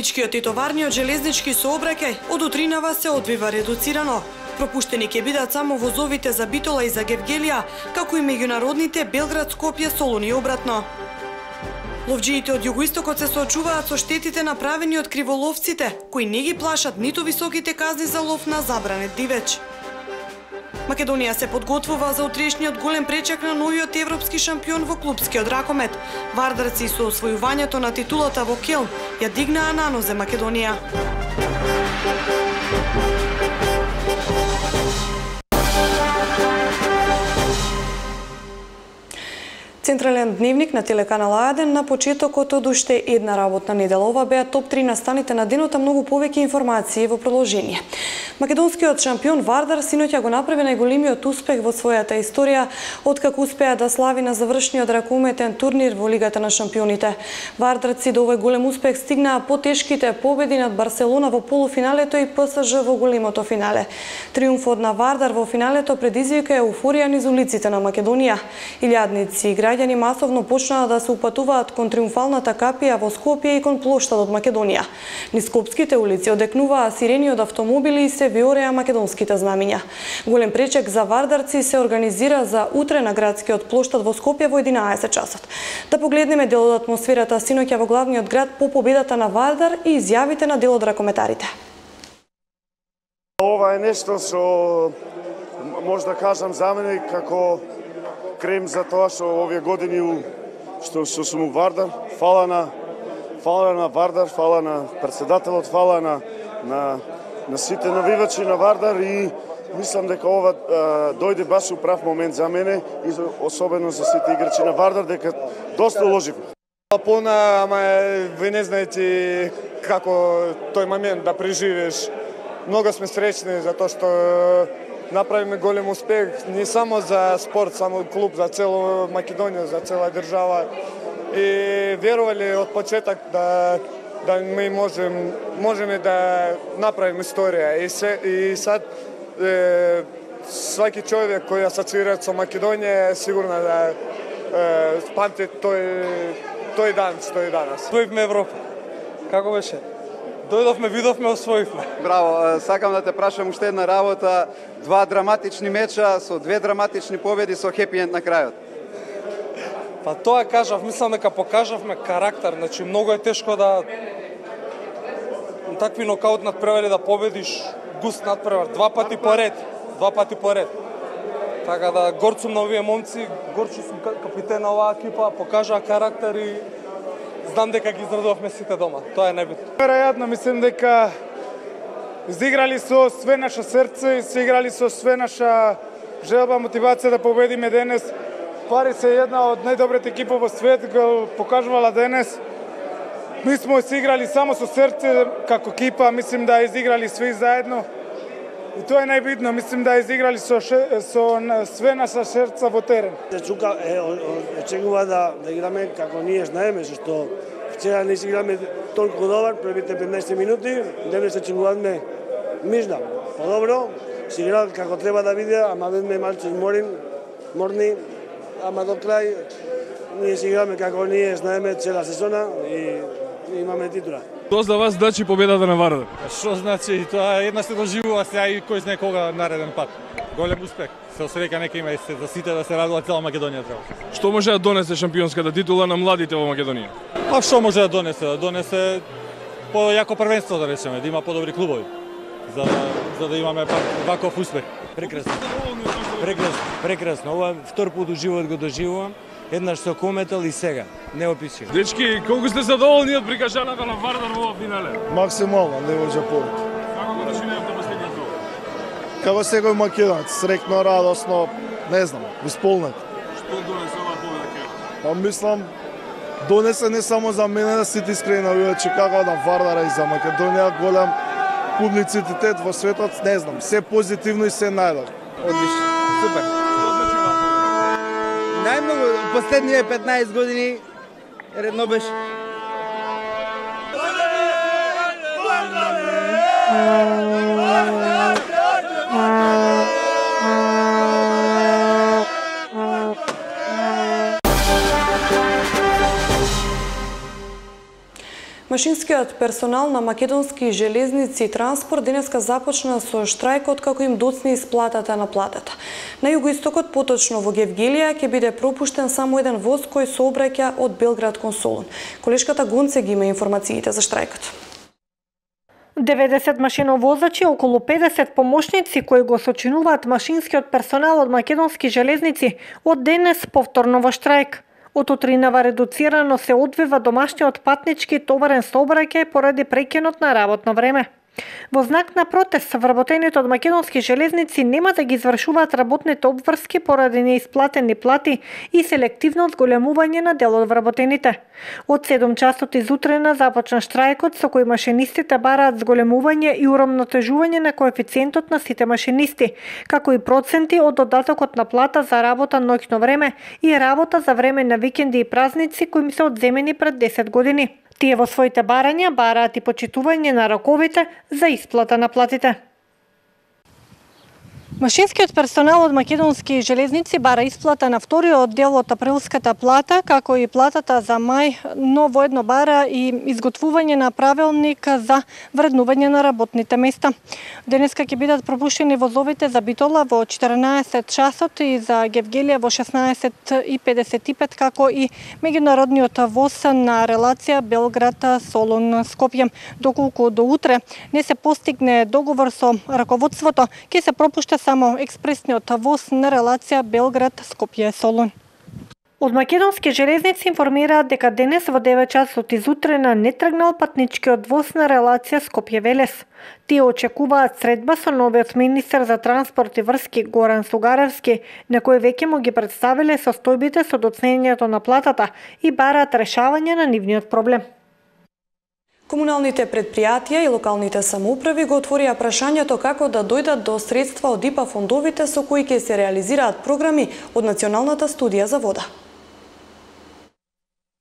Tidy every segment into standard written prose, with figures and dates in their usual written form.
Патничкиот и товарниот железнички сообраќај од утринава се одвива редуцирано. Пропуштени ќе бидат само возовите за Битола и за Гевгелија, како и меѓународните Белград, Скопје, Солун и обратно. Ловџиите од југоистокот се соочуваат со штетите направени од криволовците, кои не ги плашат ниту високите казни за лов на забранет дивеч. Македонија се подготвува за утрешниот голем пречек на новиот европски шампион во клупскиот ракомет. Вардарци со освојувањето на титулата во Келн ја дигнаа на нозе Македонија. Централен дневник на телеканал А1 на почетокот од уште една работна недела. Ова беа топ 3 настаните на денот, а многу повеќе информации во продолжение. Македонскиот шампион Вардар синоќа го направи најголемиот успех во својата историја откако успеа да слави на завршниот ракометен турнир во Лигата на шампионите. Вардарци до овој голем успех стигнаа по тешките победи над Барселона во полуфиналето и ПСЖ во големото финале. Триумфот на Вардар во финалето предизвика еуфорија низ улиците на Македонија. Илјадници граѓани масовно почнаа да се упатуваат кон триумфалната капија во Скопје и кон плоштадот Македонија. Низ скопските улици одекнуваа сирени од автомобили и се виореа македонските знамиња. Голем пречек за вардарци се организира за утре на градскиот плоштад во Скопје во 11 часот. Да погледнеме дел од атмосферата синоќа во главниот град по победата на Вардар и изјавите на дел од ракометарите. Ова е нешто што може да кажам за мене како крем за тоа што овие години што сум у Вардар. Фала на Вардар, фала на претседателот, фала на сите навивачи на Вардар и мислам дека ова дојде баш у прав момент за мене и особено за сите играчи на Вардар дека доста уложивме. Пона, ама ви не знаете како тој момент да преживееш. Много сме среќни затоа што направиме голем успех не само за спорт, само клуб, за цела Македонија, за цела држава. И верувале од почеток да ми можеме да направиме историја. И сад сваки човек кој асоцира со Македонија е сигурно да памти тој дан што е данас. Освоивме Европа. Како беше? Дојдовме, видовме, освоивме. Браво, сакам да те прашам уште една работа. 2 драматични меча со 2 драматични победи со хепи енд на крајот. Па тоа кажав, мислам дека покажавме карактер, значи многу е тешко да такви нокаут надпревари да победиш густ надпревар 2 пати поред. Така да горцум на овие момци, горчи сум капитен на оваа екипа, покажаа карактер и знам дека ги израдувавме сите дома. Тоа е најбитно. Веројатно мислам дека изиграли со све наше срце и се играли со све наша желба, мотивација да победиме денес. Парис е една од најдобрите екипи во свет, го покажувала денес. Ми смо се играли само со срце како екипа, мислим да изиграли сви заедно. И тоа е најбитно, мислим да изиграли со све наша срца во терен. Чука очекува да играме како ние знаеме, што вчера не играме толку добар, првите 15 минути, денес очекуваме мижда. Подобро, се играл како треба да биде, ама бевме малку морни, ама до крај ние се играме како ние знаеме цела сезона и имаме титула. Тоа за вас значи победата на Вардар? Што значи? Тоа една се доживува сега и кој знае кога нареден пат. Голем успех. Се осреќа нека има и се за сите да се радува цела Македонија треба. Што може да донесе шампионската титула на младите во Македонија? Па што може да донесе? Да донесе појако првенство, да речеме, да има подобри клубови. За да имаме ваков успех. Прекрасно. Ова втор пат у живот го доживувам. Еднаш со Кометал и сега. Неописимо. Дечки, колку сте задоволни од прикажаната на Вардар во финале? Максимално, не може повеќе. Како го доживеавте последниот гол? Како секој македонец, среќно, радосно, не знам, исполнет. Што донесе оваа победа? Па мислам, донесе не само за мене, да сите искрени навивачи како на Вардара и за Македонија, голем публицитет во светот, не знам, се позитивно и се најдобро. Одлично, супер. Најмногу последниве 15 години редно беше. Машинскиот персонал на македонски железници и транспорт денеска започна со штрајкот како им доцне исплатата на платата. На југоистокот, поточно во Гевгелија, ќе биде пропуштен само еден воз кој сообраќа од Белград кон Солун. Колешката Гонце ги има информациите за штрајкот. 90 машиновозачи, околу 50 помошници кои го сочинуваат машинскиот персонал од македонски железници од денес повторно во штрајк. Од утринава редуцирано се одвива домашниот патнички товарен сообраќај поради прекинот на работно време. Во знак на протест, вработените од македонски железници нема да ги извршуваат работните обврски поради неисплатени плати и селективно зголемување на дел од вработените. Од 7 часот изутрена започна штрајкот со кој машинистите бараат зголемување и урамнотежување на коефициентот на сите машинисти, како и проценти од додатокот на плата за работа ноќно време и работа за време на викенди и празници кои им се одземени пред 10 години. Тие во своите барања бараат и почитување на роковите за исплата на платите. Машинскиот персонал од македонски железници бара исплата на вториот дел од априлската плата, како и платата за мај, но воедно бара и изготвување на правилник за вреднување на работните места. Денеска ќе бидат пропуштени возовите за Битола во 14 часот и за Гевгелија во 16:55, како и меѓународниот воз на релација Белград-Солун-Скопје. Доколку до утре не се постигне договор со раководството, ќе се пропушта само експресниот воз на релација Белград-Скопје-Солун. Од македонски железници информираат дека денес во 9 часот изутрена не тргнал патничкиот воз на релација Скопје-Велес. Тие очекуваат средба со новиот министер за транспорт и врски Горан Сугаревски, на кој веќе му ги представиле состојбите со доцнењето на платата и бараат решавање на нивниот проблем. Комуналните предпријатија и локалните самоуправи го отворија прашањето како да дојдат до средства од ИПА фондовите со кои ќе се реализираат програми од Националната студија за вода.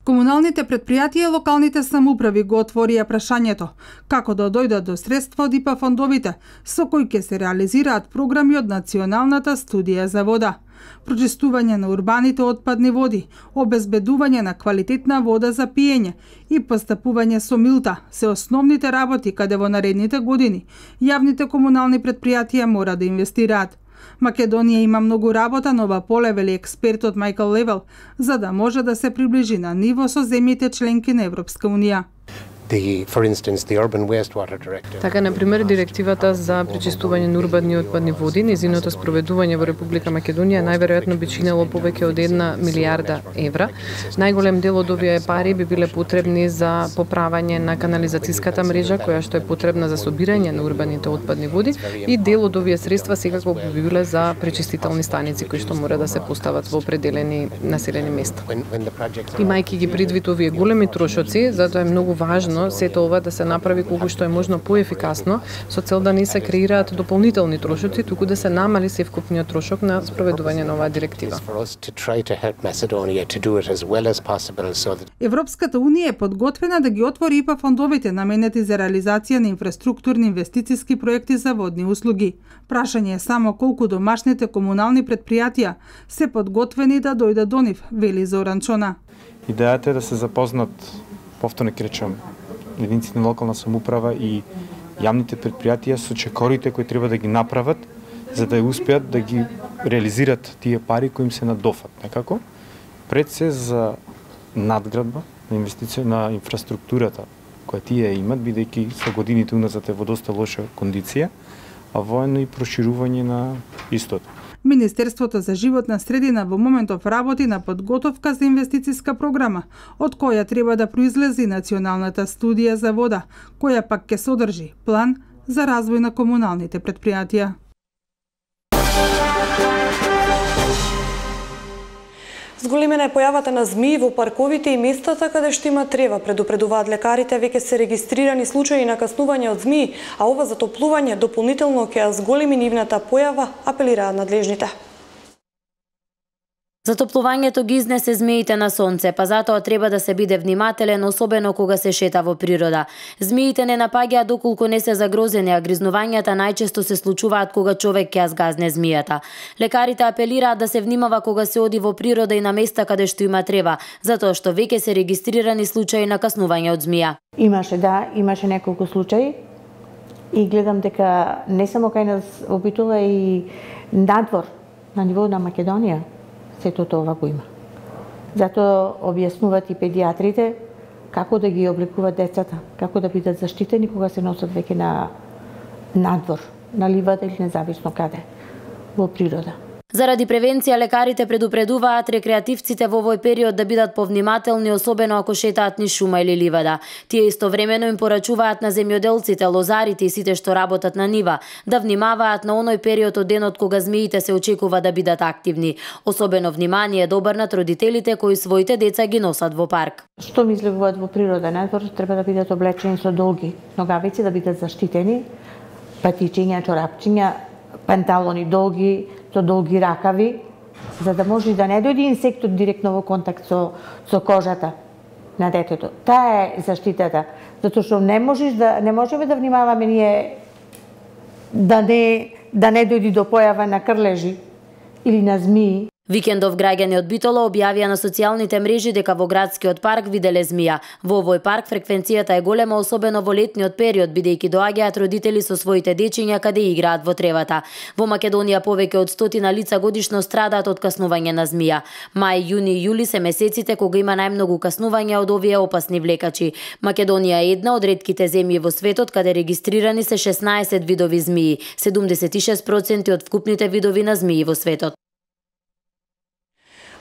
Комуналните предпријатија и локалните самоуправи го отворија прашањето како да дојдат до средства од ИПА фондовите со кои ќе се реализираат програми од Националната студија за вода. Прочистување на урбаните отпадни води, обезбедување на квалитетна вода за пиење и постапување со милта се основните работи каде во наредните години јавните комунални предпријатија мора да инвестираат. Македонија има многу работа на ова поле, вели експертот Майкл Левел, за да може да се приближи на ниво со земјите членки на Европска унија. Така, например, директивата за пречистување на урбани отпадни води, незиното спроведување во Република Македонија најверојатно би чинело повеќе од 1 милијарда евра. Најголем дел од овие пари би биле потребни за поправање на канализацијската мрежа, која што е потребна за собирање на урбаните отпадни води, и дел од овие средства секако би биле за пречистителни станици кои што мора да се постават во определени населени места. Имајќи ги предвид овие големи трошоци, затоа е многу важно сето ова да се направи колку што е можно поефикасно, со цел да не се креираат дополнителни трошоци, туку да се намали севкупниот трошок на спроведување на оваа директива. Европската унија е подготвена да ги отвори ИПА фондовите наменети за реализација на инфраструктурни инвестициски проекти за водни услуги. Прашање е само колку домашните комунални предпријатија се подготвени да дојдат до нив, вели Зоран Чона. Идејата е да се запознат, повторно ќе речам, единиците на локална самоуправа и јавните предпријатија со чекорите кои треба да ги направат за да успеат да ги реализират тие пари кои им се надофат. Некако пред се за надградба на инвестиција на инфраструктурата која тие имат, бидејќи со годините уназад е во доста лоша кондиција, а воено и проширување на истото. Министерството за животна средина во моментов работи на подготовка за инвестициска програма, од која треба да произлезе Националната студија за вода, која пак ќе содржи план за развој на комуналните предпријатија. Зголемена е појавата на змии во парковите и местата каде што има трева. Предупредуваат лекарите, веќе се регистрирани случаи на каснување од змии, а ова затоплување дополнително ќе зголеми нивната појава, апелираат надлежните. Затоплувањето ги изнесе змиите на сонце, па затоа треба да се биде внимателен, особено кога се шета во природа. Змиите не напаѓаат доколку не се загрозени, а гризнувањата најчесто се случуваат кога човек ќе згазне змијата. Лекарите апелираат да се внимава кога се оди во природа и на места каде што има трева, затоа што веќе се регистрирани случаи на каснување од змија. Имаше неколку случаи и гледам дека не само кај нас обитува и надвор на ниво на Македонија. Сето тоа го има. Затоа објаснуваат и педиатрите како да ги облекуваат децата, како да бидат заштитени кога се носат веќе на надвор, на ливада или независно каде во природа. Заради превенција, лекарите предупредуваат рекреативците во овој период да бидат повнимателни, особено ако шетаат низ шума или ливада. Тие истовремено им порачуваат на земјоделците, лозарите и сите што работат на нива да внимаваат на оној период од денот кога змиите се очекува да бидат активни. Особено внимание да обрнат родителите кои своите деца ги носат во парк. Што ми излегуваат во природа надвор, треба да бидат облечени со долги ногавици, да бидат заштитени, патичиња, чорапчиња, панталони долги, со долги ракави, за да може да не дојде инсектот директно во контакт со кожата на детето. Таа е заштитата, затоа што не можеме да внимаваме ние да не дојде до појава на крлежи или на змии. Викендов граѓани од Битола објавија на социјалните мрежи дека во градскиот парк виделе змија. Во овој парк фреквенцијата е голема, особено во летниот период, бидејќи доаѓаат родители со своите дечиња каде играат во тревата. Во Македонија повеќе од 100 лица годишно страдаат од каснување на змија. Мај, јуни и јули се месеците кога има најмногу каснувања од овие опасни влекачи. Македонија е една од ретките земји во светот каде регистрирани се 16 видови змии, 76% од вкупните видови на змии во светот.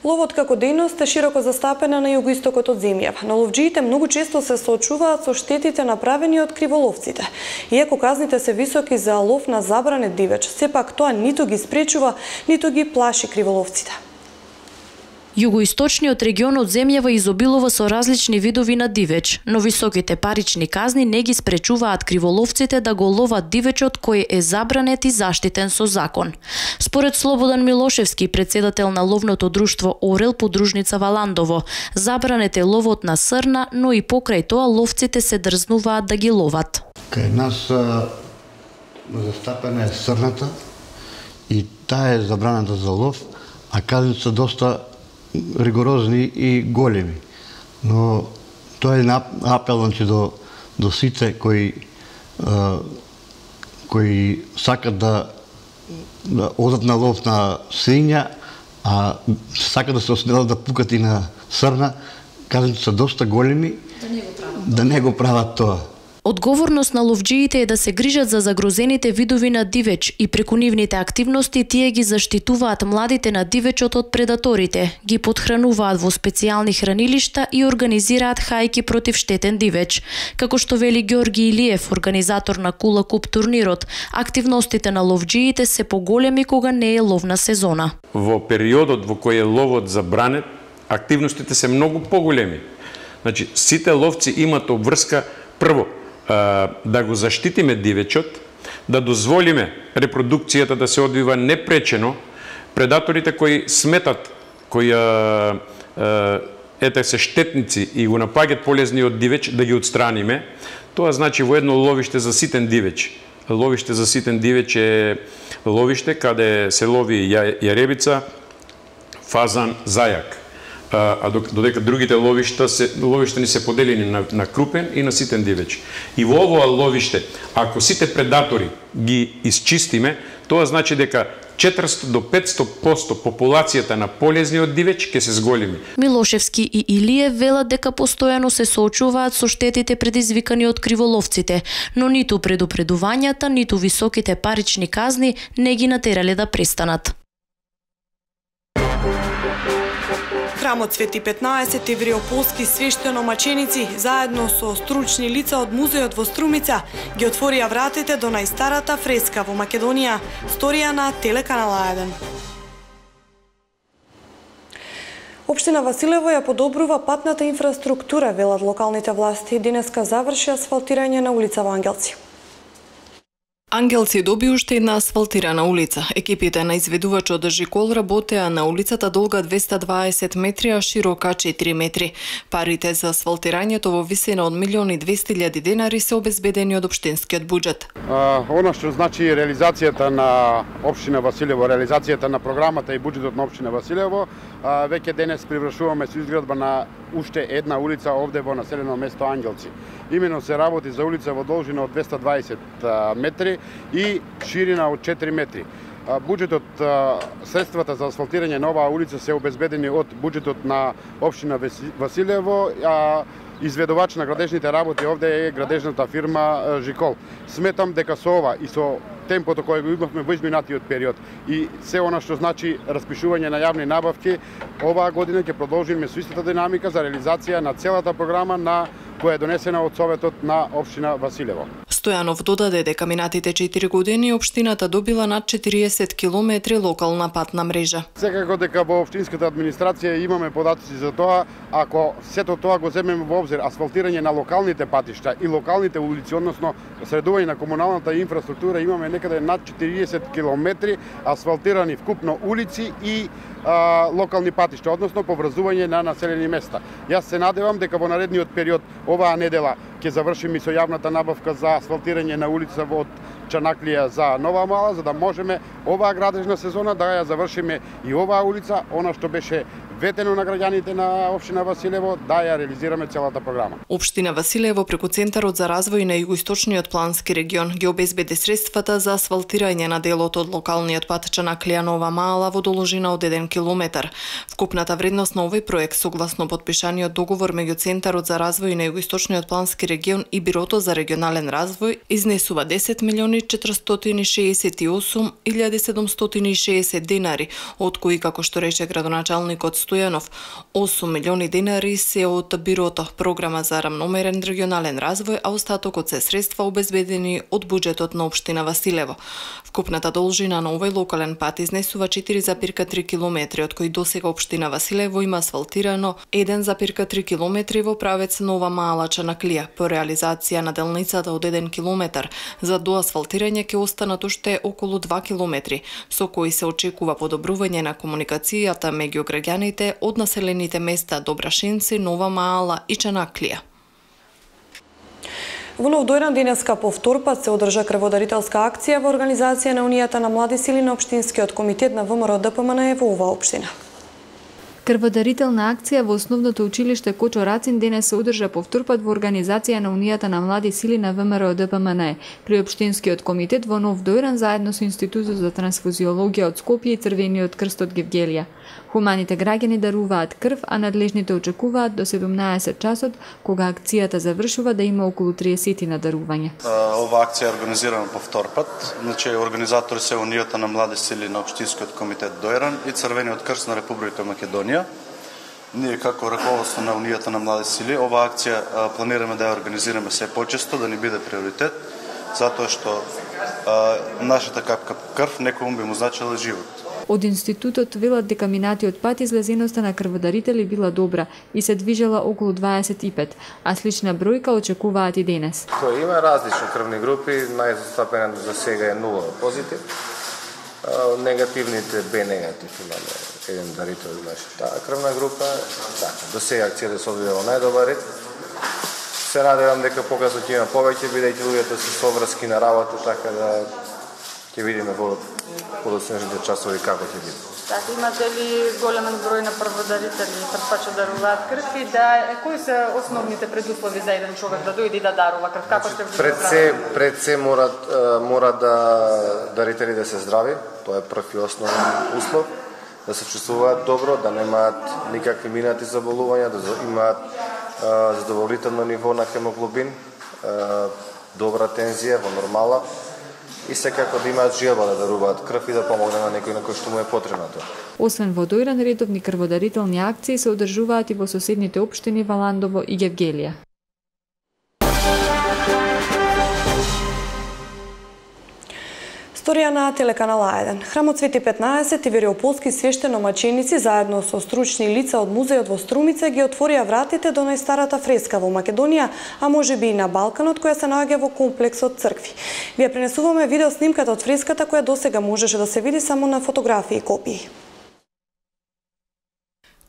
Ловот како дејност е широко застапена на југоистокот од земјава, но ловџиите многу често се соочуваат со штетите направени од криволовците. Иако казните се високи за лов на забранет дивеч, сепак тоа ниту ги спречува, ниту ги плаши криволовците. Југоисточниот регион од земјава изобилува со различни видови на дивеч, но високите парични казни не ги спречуваат криволовците да го ловат дивечот кој е забранет и заштитен со закон. Според Слободан Милошевски, председател на ловното друштво Орел подружница Валандово, забранет е ловот на срна, но и покрај тоа ловците се дрзнуваат да ги ловат. Кај нас застапена е срната и таа е забраната за лов, а казните се доста ригорозни и големи. Но тоа е апел до сите кои сакат да одат на лов на свиња, а сакат да се оснелат да пукат и на срна, казаните се доста големи, да не го прават тоа. Одговорност на ловџиите е да се грижат за загрозените видови на дивеч и преку нивните активности тие ги заштитуваат младите на дивечот од предаторите, ги потхрануваат во специјални хранилишта и организираат хајки против штетен дивеч. Како што вели Ѓорги Илиев, организатор на Кула Куп турнирот, активностите на ловџиите се поголеми кога не е ловна сезона. Во периодот во кој е ловот забранет, активностите се многу поголеми. Значи, сите ловци имаат обврска прво да го заштитиме дивечот, да дозволиме репродукцијата да се одвива непречено, предаторите кои сметат, кои се штетници и го напаѓаат полезниот дивеч, да ги отстраниме. Тоа значи во едно ловиште за ситен дивеч. Ловиште за ситен дивеч е ловиште каде се лови јаребица, фазан, зајак. А додека другите ловишта ни се поделени на крупен и на ситен дивеч. И во овоа ловиште, ако сите предатори ги исчистиме, тоа значи дека 400 до 500% популацијата на полезниот дивеч ќе се зголеми. Милошевски и Илиев велат дека постојано се соочуваат со штетите предизвикани од криволовците, но ниту предупредувањата, ниту високите парични казни не ги натерале да престанат. Храмот Свети 15 евреополски свештено-маченици заедно со стручни лица од музеот во Струмица ги отворија вратите до најстарата фреска во Македонија, сторија на телеканал 1. Општина Василево ја подобрува патната инфраструктура, велат локалните власти. Денеска заврши асфалтирање на улица Вангелци. Ангелци доби уште една асфалтирана улица. Екипите на изведувачот Жикол работеа на улицата долга 220 метри, а широка 4 метри. Парите за асфалтирањето во висина од 1.200.000 денари се обезбедени од општинскиот буџет. Она што значи реализацијата на општина Василево, реализацијата на програмата и буџетот на општина Василево, веќе денес привршуваме со изградба на уште една улица овде во населено место Ангелци. Имено се работи за улица во должина од 220 метри и ширина од 4 метри. Буџетот, средствата за асфалтирање на оваа улица се обезбедени од буџетот на општина Василево, а изведувач на градежните работи овде е градежната фирма Жикол. Сметам дека со ова и со темпото кое го имавме во изминатиот период и се она што значи распишување на јавни набавки, оваа година ќе продолжиме со истата динамика за реализација на целата програма на која е донесена од Советот на општина Василево. Стојанов додаде дека минатите 4 години општината добила над 40 километри локална патна мрежа. Секако дека во општинската администрација имаме податоци за тоа, ако сето тоа го земеме во обзир, асфалтирање на локалните патишта и локалните улици, односно средување на комуналната инфраструктура, имаме некаде над 40 километри асфалтирани вкупно улици и локални патишта, односно поврзување на населени места. Јас се надевам дека во наредниот период оваа недела ќе завршиме со јавната набавка за асфалтирање на улица од Чанаклија за Нова Мала, за да можеме оваа градежна сезона да ја завршиме и оваа улица, она што беше ветено на граѓаните на општина Василево, да ја реализираме целата програма. Општина Василево преку Центарот за развој на југоисточниот плански регион ги обезбеди средствата за асфалтирање на делот од локалниот пат Чанаклија Нова Мала во должина од 1 километар. Вкупната вредност на овој проект согласно подпишаниот договор меѓу Центарот за развој на југоисточниот плански регион и Бирото за регионален развој изнесува 10.468.760 денари, од кои, како што рече градоначалникот Стојанов, 8 милиони денари се од Бирото, програма за рамномерен регионален развој, а остатокот се средства обезбедени од буџетот на општина Василево. Вкупната должина на овој локален пат изнесува 4,3 километри, од кои досега општина Василево има асфалтирано 1,3 километри во правец Нова Мала Чанаклија. По реализација на делницата од 1 километар, за доасфалтирање ќе останат уште околу 2 километри, со кои се очекува подобрување на комуникацијата меѓу граѓаните од населените места Добрашинци, Нова Мала и Чанаклија. Во Нов Дојран денеска по втор пат се одржа крводарителска акција во организација на Унијата на млади сили на Општинскиот комитет на ВМРО ДПМН во оваа општина. Крводарителна акција во основното училиште Кочо Рацин денес се одржа по втор пат во организација на Унијата на млади сили на ВМРО ДПМН при Општинскиот комитет во Нов Дојран заедно со Институтот за трансфузиологија од Скопје и Црвениот крст од Гевгелија. Хуманите граѓани даруваат крв, а надлежните очекуваат до 17 часот, кога акцијата завршува, да има околу 30 на дарување. Ова акција е организирана по втор пат. Значи организатори се Унијата на млади сили на Општинскиот комитет Дојран и Црвениот крст на Република Македонија. Ние како раководство на Унијата на млади сили оваа акција планираме да ја организираме се почесто, да ни биде приоритет, затоа што нашата капка крв некому би му значила живот. Од институтот велат дека минатиот пат излезеноста на крводарители била добра и се движела околу 25, а слична бројка очекуваат и денес. Има различни крвни групи, најзастапена за сега е 0 позитив. Негативните Б негатив имаме еден дарител од нашата крвна група. До сега акцијата се одвива најдобар ред. Се надевам дека показно ќе има повеќе, бидејќи луѓето се соврски на работа, така да ќе видиме во подоцнежните часови како ќе биде. Така, имате ли големен број на прводарители, првпача даруваат крв и кои се основните предуслови за еден човек да дојде и да дарува крв? Како ще Пред се мора да дарители да се здрави, тоа е прв и основен услов, да се чувствуваат добро, да немаат никакви минати заболувања, да имаат задоволително ниво на хемоглобин, добра тензија во нормала, и секако да имаат желба да даруваат крв и да помогне на некој на кој што му е потребно тоа. Освен во Дојран, редовни крводарителни акции се одржуваат и во соседните општини Валандово и Гевгелија. Сторија на телеканал А1. Храмот Свети 15 и вериополски свештеномаченици заедно со стручни лица од музејот во Струмица ги отворија вратите до најстарата фреска во Македонија, а можеби и на Балканот, која се наоѓа во комплексот цркви. Вие пренесуваме видео снимката од фреската која досега можеше да се види само на фотографии и копии.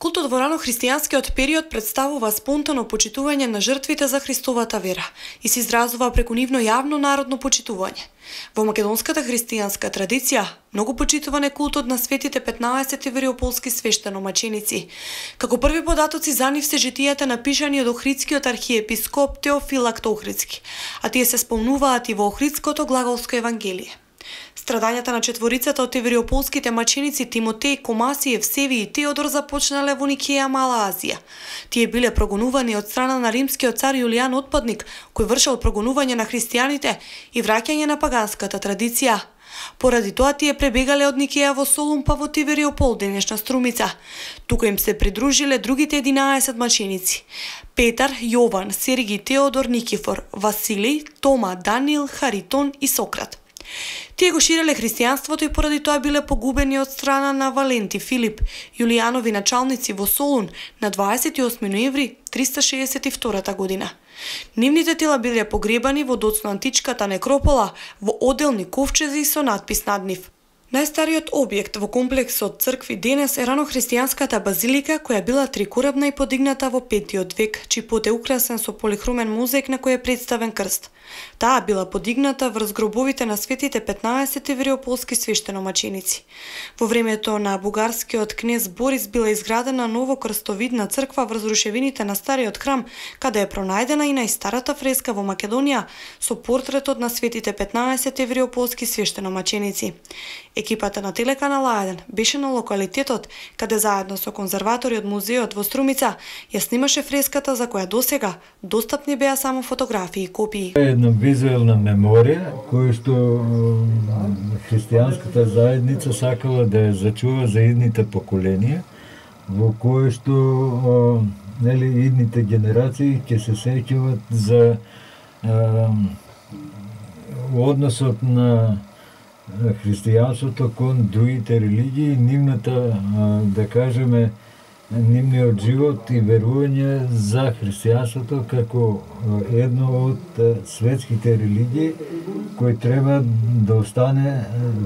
Култот во рано-христијанскиот период представува спонтано почитување на жртвите за Христовата вера и се изразува преку нивно јавно народно почитување. Во македонската христијанска традиција многу почитуван е култот на светите 15 вериополски свештеномаченици. Како први податоци за нив се житијата напишани од охридскиот архиепископ Теофилакт Охридски, а тие се спомнуваат и во Охридското глаголско евангелие. Страдањата на четворицата од вериополските маченици Тимотеј, Комаси, Евсеви и Теодор започнале во Никеја, Мала Азија. Тие биле прогонувани од страна на римскиот цар Јулијан Отпадник, кој вршел прогонување на христијаните и враќање на паганската традиција. Поради тоа тие пребегале од Никеја во Солун па во Тивериопол, денешна Струмица. Тука им се придружиле другите 11 маченици: Петар, Јован, Сергий, Теодор, Никифор, Василий, Тома, Даниил, Харитон и Сократ. Тие го ширеле христијанството и поради тоа биле погубени од страна на Валенти, Филип, Јулијанови началници во Солун на 28 ноември 362 година. Нивните тела биле погребани во доцна античката некропола во оделни ковчези со надпис над нив. Најстариот објект во комплексот цркви денес е рано-христијанската базилика, која била трикорабна и подигната во 5 век, чиј под е украсен со полихромен мозаик на кој е представен крст. Таа била подигната врз гробовите на светите 15 вериополски свештеномаченици. Во времето на бугарскиот кнез Борис била изградена ново крстовидна црква врз рушевините на стариот храм, каде е пронајдена и најстарата фреска во Македонија со портретот на светите 15 вериополски свештеномаченици. Екипата на телеканал А1 беше на локалитетот, каде заедно со конзерватори од музеот во Струмица ја снимаше фреската за која досега достапни беа само фотографии и копии. Една визуелна меморија која што христијанската заедница сакала да ја зачува за идните поколенија, во која што идните генерации ќе се сеќават за односот на христијанството кон другите религии, нивната, да кажеме, нивниот живот и верување за христијанството како едно од светските религии кој треба да остане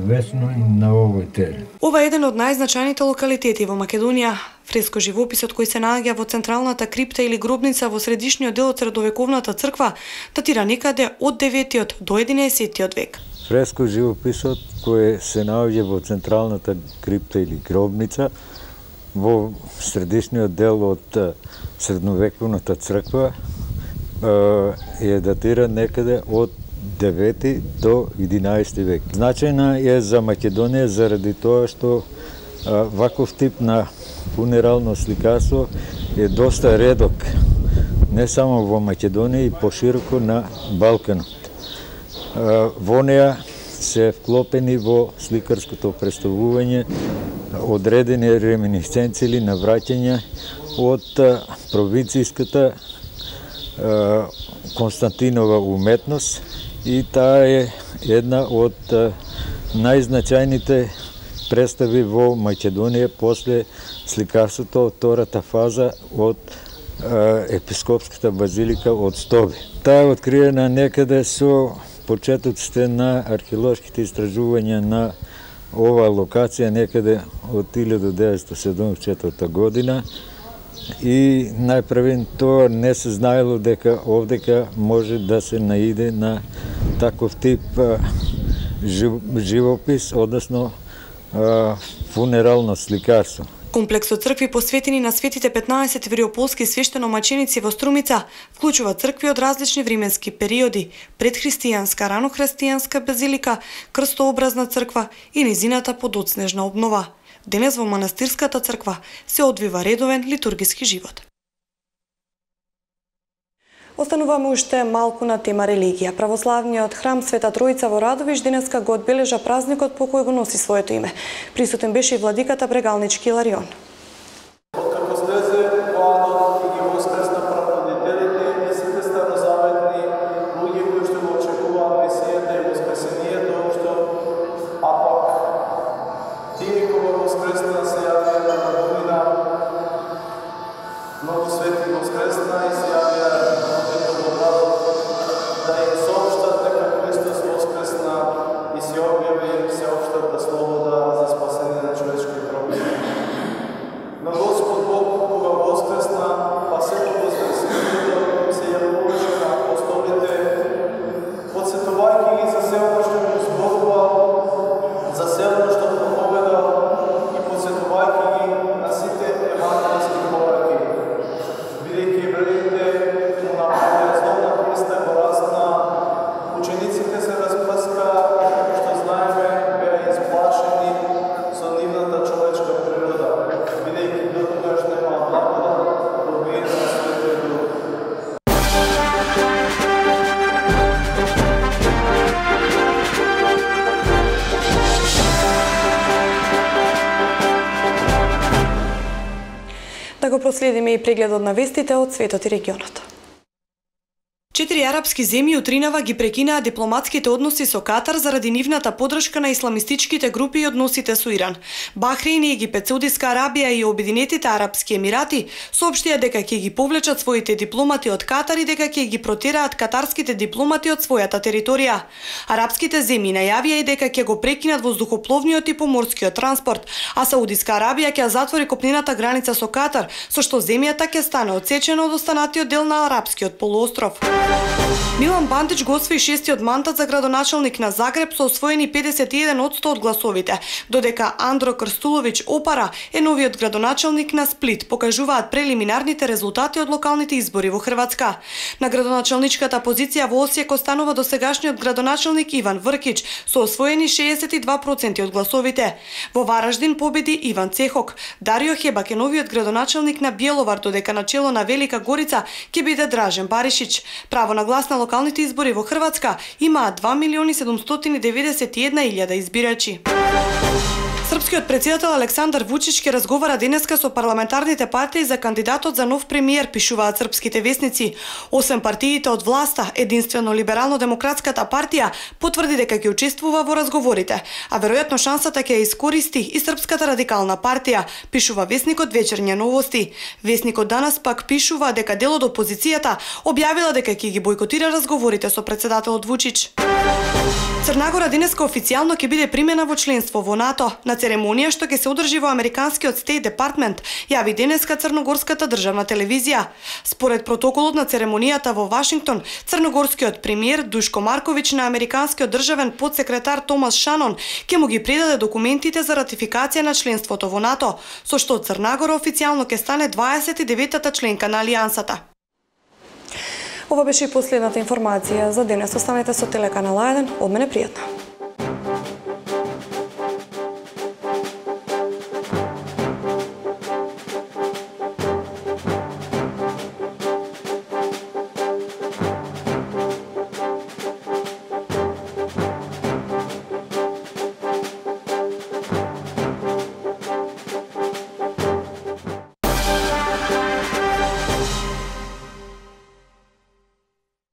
вечно на овој тел. Ова е еден од најзначајните локалитети во Македонија. Фреско живописот кој се наоѓа во централната крипта или гробница во средишниот дел од средовековната црква датира некаде од 9 до 11 век. Фреско живописот кој се наоѓа во централната крипта или гробница во средишниот дел од средновековната црква е датиран некаде од 9 до 11 век. Значајна е за Македонија заради тоа што ваков тип на фунерално сликарство е доста редок не само во Македонија и пошироко на Балканот. Во неа се вклопени во сликарското представување одредени реминисценци или навраќања од провинцијската Константинова уметност и таа е една од најзначајните представи во Македонија после сликарството од втората фаза од епископската базилика од Стоби. Таа е откриена некаде со почетоците на археолошките истражувања на ова локација некаде од 1974 година и најпрвен тоа не се знаело дека овдека може да се наиде на таков тип живопис, односно фунерално сликарство. Комплексот цркви посветени на светите 15 вериополски свештеномаченици во Струмица вклучува цркви од различни временски периоди: предхристијанска, ранохристијанска базилика, крстообразна црква и низината подоцнежна обнова. Денес во манастирската црква се одвива редовен литургиски живот. Остануваме уште малку на тема религија. Православниот храм Света Тројца во Радовиш денеска го одбележа празникот по кој го носи своето име. Присутен беше и владиката Брегалнички Иларион. Откако слезе планот и ги воскресна прародителите и сите старозаветни луѓе кои што го очекуваат Месијата и воскресението, што воскресна се јавија на Богомина, многу свети воскресна и се јавија во градот да им соопштат дека Христос воскресна и се објави сеопштата слобода за спасение на човечките роби. Но Господ Бог кога воскресна, па сето воскресението се јавуваше на апостолите, подсетувајќи ги за село што му зборувал, за село што проповедал и подсетувајќи ги на сите евангелски пораки. Бидејќи евреите му направија зло на Христа го разгна, учениците се распрска, што знаеме, беа изплашени со нивната човечка природа, бидејќи дотогаш немаа благодат, добиена на Светиот Дух. Да го проследиме и прегледот на вестите од светот и регионот. 4 арапски земји утринава ги прекинаа дипломатските односи со Катар заради нивната поддршка на исламистичките групи и односите со Иран. Бахрейн, Египет, Саудиска Арабија и Обединетите арапски емирати соопштија дека ќе ги повлечат своите дипломати од Катар и дека ќе ги протераат катарските дипломати од својата територија. Арапските земји најавија и дека ќе го прекинат воздухопловниот и поморскиот транспорт, а Саудиска Арабија ќе затвори копнената граница со Катар, со што земјата ќе стане отсечена од останатиот дел на арапскиот полуостров. Милан Бандич го освои 6-тиот мандат за градоначалник на Загреб со освоени 51% од гласовите, додека Андро Крстулович Опара е новиот градоначалник на Сплит, покажуваат прелиминарните резултати од локалните избори во Хрватска. На градоначалничката позиција во Осијек останува досегашниот градоначалник Иван Вркич со освоени 62% од гласовите. Во Вараждин победи Иван Цехок. Дарио Хебак е новиот градоначалник на Бјеловар, додека на чело на Велика Горица ќе биде Дражен Баришич. Право на глас на локалните избори во Хрватска имаат 2.791.000 избирачи. Српскиот претседател Александар Вучич ќе разговара денеска со парламентарните партии за кандидатот за нов премиер, пишуваат српските весници. Освен партиите од власта, единствено Либерално-демократската партија потврди дека ќе учествува во разговорите, а веројатно шансата ќе ја искористи и Српската радикална партија, пишува весникот Вечерни новости. Весникот Данас пак пишува дека дел од опозицијата објавила дека ќе ги бойкотира разговорите со претседателот Вучич. Црнагора денеска официјално ќе биде примена во членство во НАТО. На церемонија што ќе се одржи во американскиот State Department, јави денеска црногорската државна телевизија. Според протоколот на церемонијата во Вашингтон, црногорскиот премиер Душко Марковиќ на американскиот државен подсекретар Томас Шанон ќе му ги предаде документите за ратификација на членството во НАТО, со што Црнагора официјално ќе стане 29-та членка на Алијансата. Ова беше и последната информација за денес. Останете со телеканал 1. Од мене пријатно.